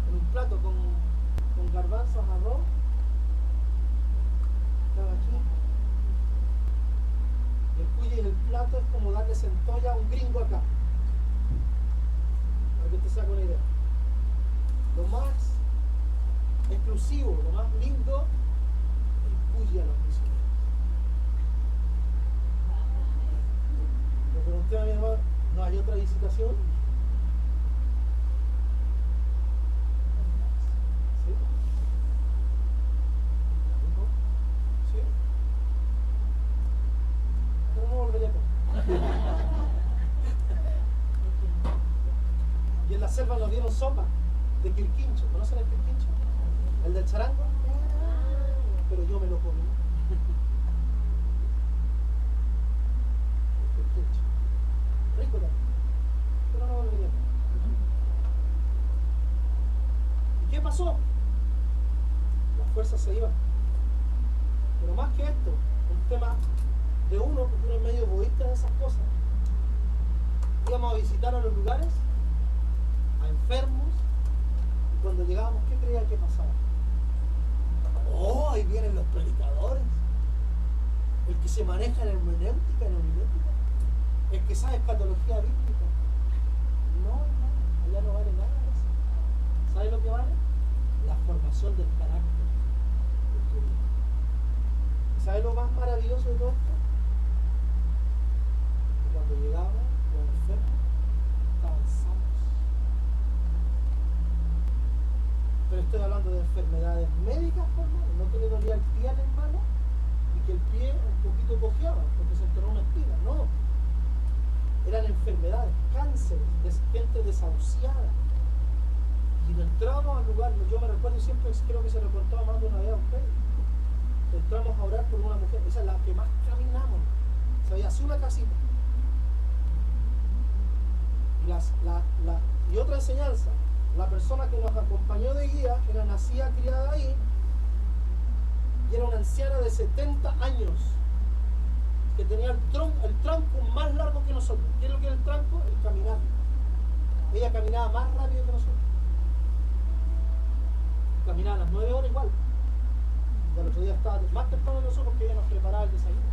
En un plato con garbanzos, arroz. Estaba aquí. El cuye y el plato es como darle centolla a un gringo acá. Para que te saque una idea. Lo más exclusivo, lo más lindo, el cuye a los misioneros. Le pregunté a mi hermano, ¿no hay otra visitación? ¿Sí? ¿Sí? Pero no volvería acá. Y en la selva nos dieron sopa de quirquincho. ¿Conocen el quirquincho? El del charango. Pero yo me lo comí. El quirquincho. Rico también. Pero no volvería acá. ¿Y qué pasó? Las fuerzas se iban. Pero más que esto, un tema de uno, porque uno es medio egoísta de esas cosas. Íbamos a visitar a los lugares, a enfermos, y cuando llegábamos, ¿qué creían que pasaba? ¡Oh, ahí vienen los predicadores! El que se maneja en hermenéutica, el que sabe escatología bíblica. No, allá no vale nada de eso. ¿Sabe lo que vale? La formación del carácter del judío. ¿Sabe lo más maravilloso de todo esto? Que cuando llegaban los enfermos estaban sanos. Pero estoy hablando de enfermedades médicas, por favor. No que le dolía el pie al hermano y que el pie un poquito cojeaba porque se enterró una espina. No. Eran enfermedades, cánceres, gente desahuciada. Y entramos al lugar, yo me recuerdo siempre, creo que se reportaba más de una vez a ustedes. Entramos a orar por una mujer, esa es la que más caminamos. Se había así una casita. Y otra enseñanza, la persona que nos acompañó de guía era nacida, criada ahí, y era una anciana de 70 años, que tenía el tronco más largo que nosotros. ¿Qué es lo que era el tronco? El caminar. Ella caminaba más rápido que nosotros. Caminaba a las 9 horas igual. Y al otro día estaba más temprano que nosotros porque ella nos preparaba el desayuno.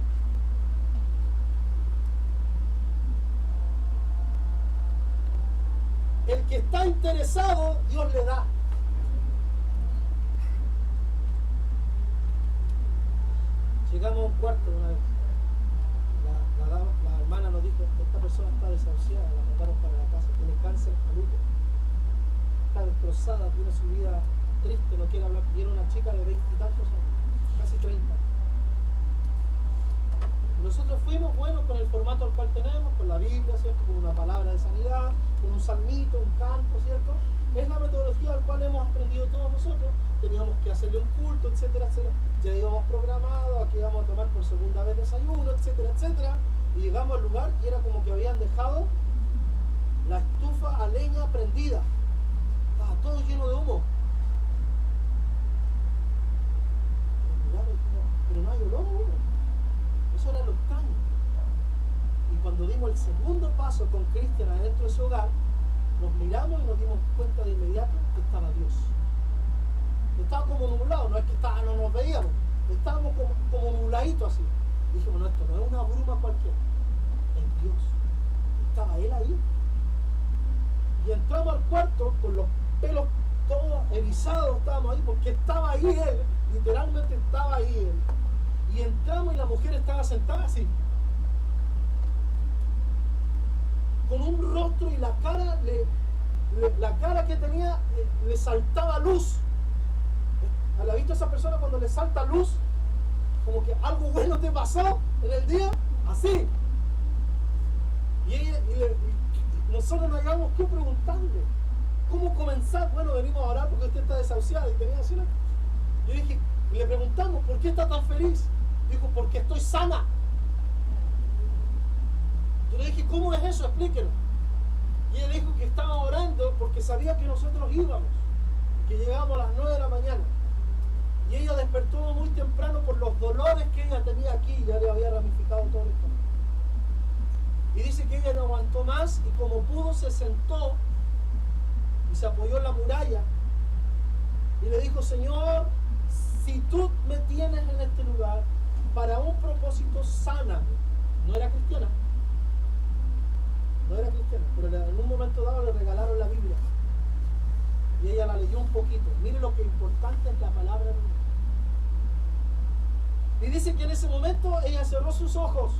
El que está interesado, Dios le da. Llegamos a un cuarto una vez. La hermana nos dijo, esta persona está desahuciada, la mandaron para la casa, tiene cáncer al útero, está destrozada, tiene su vida triste, no quiere hablar. Y era una chica de 20 y tantos años, casi 30. Y nosotros fuimos, bueno, con el formato al cual tenemos, con la Biblia, ¿cierto? Con una palabra de sanidad, con un salmito, un canto, ¿cierto? Es la metodología al cual hemos aprendido todos nosotros. Teníamos que hacerle un culto, etcétera, etcétera. Ya íbamos programados, aquí íbamos a tomar por segunda vez desayuno, etcétera, etcétera. Y llegamos al lugar y era como que habían dejado la estufa a leña prendida. Estaba todo lleno de humo. Pero no hay olor. Eso era lo extraño. Y cuando dimos el segundo paso con Cristian adentro de su hogar, nos miramos y nos dimos cuenta de inmediato que estaba Dios. Estaba como nublado, no es que no nos veíamos, estábamos como nubladitos así. Y dijimos, no, esto no es una bruma cualquiera, es Dios. Estaba Él ahí. Y entramos al cuarto con los pelos todos erizados, estábamos ahí, porque estaba ahí Él, literalmente estaba ahí Él. Y entramos y la mujer estaba sentada así, con un rostro y la cara, la cara que tenía le saltaba luz. ¿A la vista esa persona cuando le salta luz? Como que algo bueno te pasó en el día, así. Y nosotros nos llegamos que preguntarle, ¿cómo comenzar? Bueno, venimos a orar porque usted está desahuciado y tenía así. Yo dije, y le preguntamos, ¿por qué está tan feliz? Dijo, porque estoy sana. Yo le dije, ¿cómo es eso? Explíquelo. Y ella dijo que estaba orando porque sabía que nosotros íbamos, que llegábamos a las 9 de la mañana. Y ella despertó muy temprano por los dolores que ella tenía aquí, ya le había ramificado todo el estómago. Y dice que ella no aguantó más y como pudo se sentó y se apoyó en la muralla y le dijo: Señor, si tú me tienes en este lugar para un propósito, sáname. No era cristiana, pero en un momento dado le regalaron la Biblia y ella la leyó un poquito. Mire lo que importante es la palabra de Dios. Y dice que en ese momento ella cerró sus ojos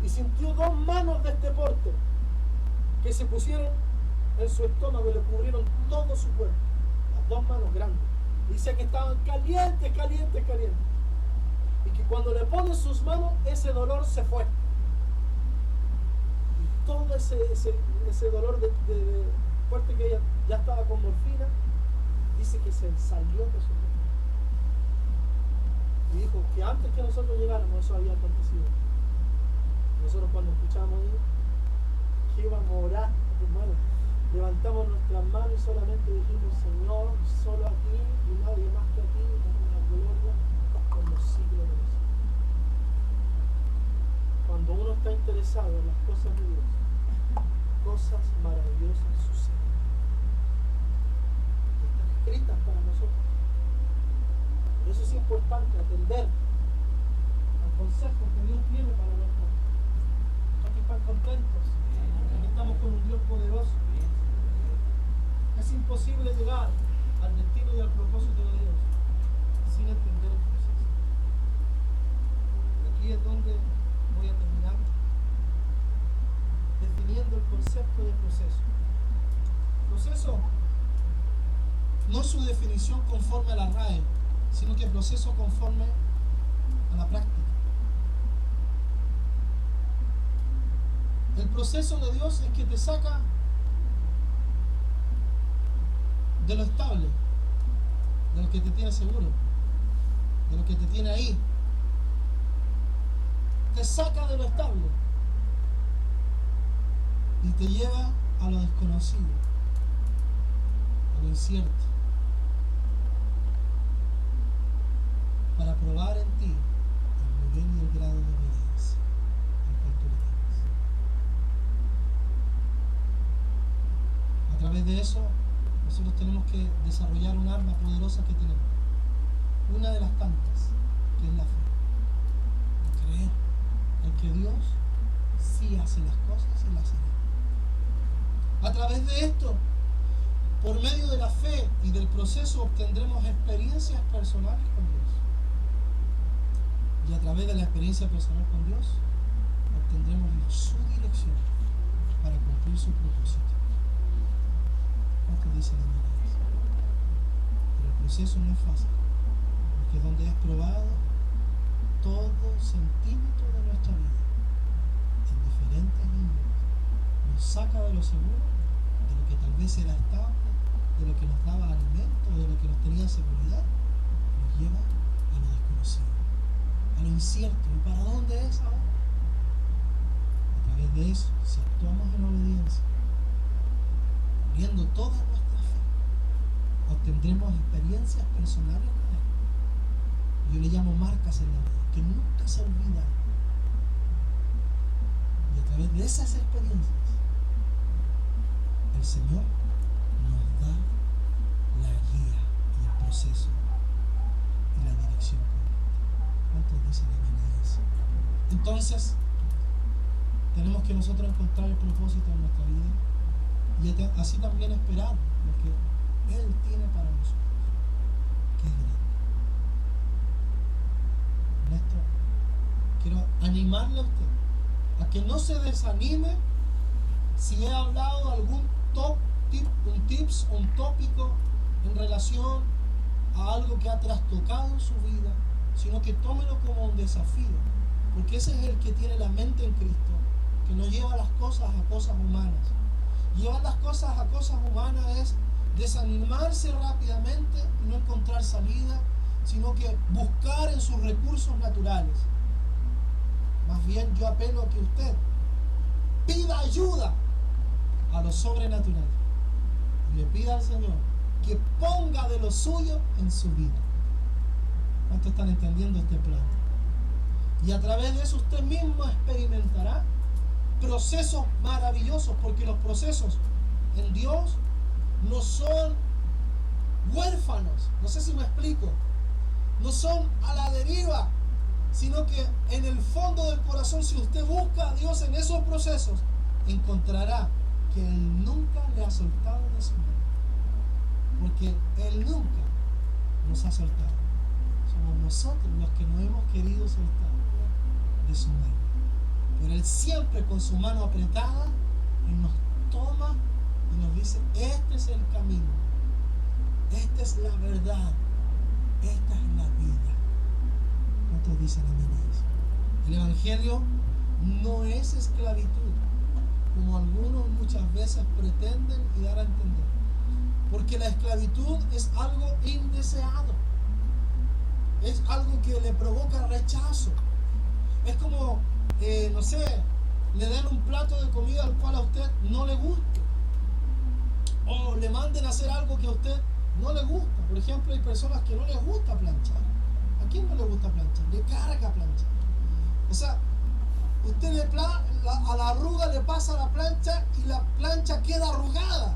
y sintió dos manos de este porte que se pusieron en su estómago y le cubrieron todo su cuerpo. Las dos manos grandes. Dice que estaban calientes. Y que cuando le ponen sus manos, ese dolor se fue. Y todo ese dolor de fuerte que ella ya estaba con morfina, dice que se salió de su cuerpo. Y dijo que antes que nosotros llegáramos, eso había acontecido. Nosotros cuando escuchamos que íbamos a orar, hermano, levantamos nuestras manos y solamente dijimos: Señor, solo a ti y nadie más que a ti, damos la gloria por los siglos de los siglos. Cuando uno está interesado en las cosas de Dios, cosas maravillosas suceden. Están escritas para nosotros. Por eso es importante atender al consejo que Dios tiene para nosotros. Aquí están contentos. Aquí estamos con un Dios poderoso. Es imposible llegar al destino y al propósito de Dios sin entender el proceso. Y aquí es donde voy a terminar definiendo el concepto de proceso. Proceso no su definición conforme a la RAE, sino que proceso conforme a la práctica. El proceso de Dios es que te saca de lo estable, de lo que te tiene seguro, de lo que te tiene ahí. Te saca de lo estable y te lleva a lo desconocido, a lo incierto, para probar en ti el nivel y el grado de obediencia al cual tú le tienes. A través de eso, nosotros tenemos que desarrollar un arma poderosa que tenemos. Una de las tantas, que es la fe. Creer en que Dios sí hace las cosas y las hará. A través de esto, por medio de la fe y del proceso, obtendremos experiencias personales con Dios. Y a través de la experiencia personal con Dios, obtendremos su dirección para cumplir su propósito. ¿Cuántos dicen amén? Pero el proceso no es fácil, porque donde es probado todo centímetro de nuestra vida, en diferentes índoles, nos saca de lo seguro, de lo que tal vez era estable, de lo que nos daba alimento, de lo que nos tenía seguridad, nos lleva a lo desconocido, a lo incierto. ¿Y para dónde es ahora? A través de eso, si actuamos en obediencia, viendo toda nuestra fe, obtendremos experiencias personales con Él. Yo le llamo marcas en la vida, que nunca se olvidan. Y a través de esas experiencias, el Señor nos da la guía y el proceso y la dirección correcta. ¿Cuántos dicen amén a eso? Entonces, tenemos que nosotros encontrar el propósito de nuestra vida y así también esperar lo que Él tiene para nosotros, que es grande. Néstor, quiero animarle a usted a que no se desanime si he hablado de algún un tópico en relación a algo que ha trastocado en su vida, sino que tómelo como un desafío, porque ese es el que tiene la mente en Cristo, que no lleva las cosas a cosas humanas. Llevar las cosas a cosas humanas es desanimarse rápidamente y no encontrar salida, sino que buscar en sus recursos naturales. Más bien yo apelo a que usted pida ayuda a lo sobrenatural y le pida al Señor que ponga de lo suyo en su vida. ¿Cuántos están entendiendo este plan? Y a través de eso usted mismo experimentará procesos maravillosos, porque los procesos en Dios no son huérfanos. No sé si me explico. No son a la deriva, sino que en el fondo del corazón, si usted busca a Dios en esos procesos, encontrará que Él nunca le ha soltado de su mano. Porque Él nunca nos ha soltado. Somos nosotros los que no hemos querido soltar de su mano. Pero Él siempre con su mano apretada, Él nos toma y nos dice: este es el camino, esta es la verdad, esta es la vida. ¿Cuántos dicen amén a eso? El Evangelio no es esclavitud, como algunos muchas veces pretenden y dar a entender. Porque la esclavitud es algo indeseado. Es algo que le provoca rechazo. Es como, no sé, le den un plato de comida al cual a usted no le gusta. O le manden a hacer algo que a usted no le gusta. Por ejemplo, hay personas que no les gusta planchar. ¿A quién no le gusta planchar? Le carga planchar. O sea, usted a la arruga le pasa la plancha y la plancha queda arrugada.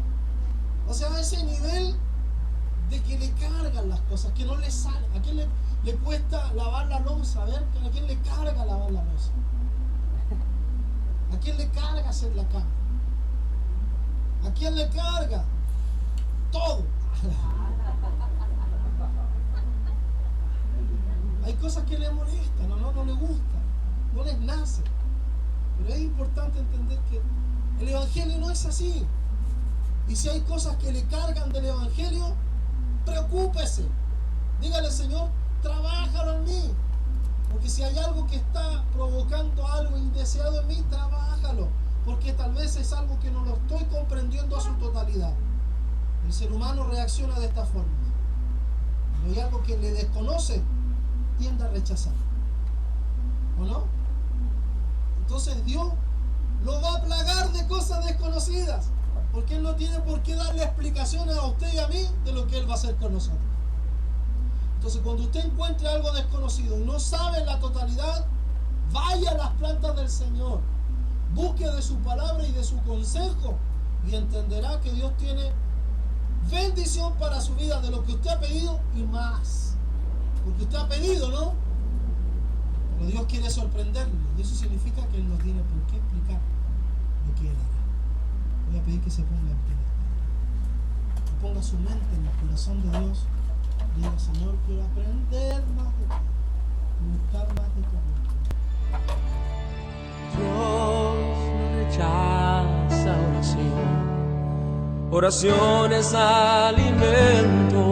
O sea, a ese nivel de que le cargan las cosas, que no le salen. ¿A quién le cuesta lavar la loza? A ver, ¿a quién le carga lavar la loza? ¿A quién le carga hacer la cama? ¿A quién le carga? Todo. Hay cosas que le molestan, no le gustan, no les nace. Pero es importante entender que el Evangelio no es así. Y si hay cosas que le cargan del Evangelio, preocúpese. Dígale: Señor, trabájalo en mí. Porque si hay algo que está provocando algo indeseado en mí, trabájalo. Porque tal vez es algo que no lo estoy comprendiendo a su totalidad. El ser humano reacciona de esta forma. Cuando hay algo que le desconoce, tiende a rechazar. ¿O no? Entonces Dios lo va a plagar de cosas desconocidas. Porque Él no tiene por qué darle explicaciones a usted y a mí de lo que Él va a hacer con nosotros. Entonces, cuando usted encuentre algo desconocido y no sabe la totalidad, vaya a las plantas del Señor. Busque de su palabra y de su consejo y entenderá que Dios tiene bendición para su vida de lo que usted ha pedido y más. Porque usted ha pedido, ¿no? Pero Dios quiere sorprenderle y eso significa que Él no tiene por qué explicar lo que Él hará. Voy a pedir que se ponga en pie. Que ponga su mente en el corazón de Dios. Diga: Señor, quiero aprender más de ti, buscar más de tu amor. Dios no rechaza oración. Oración es alimento.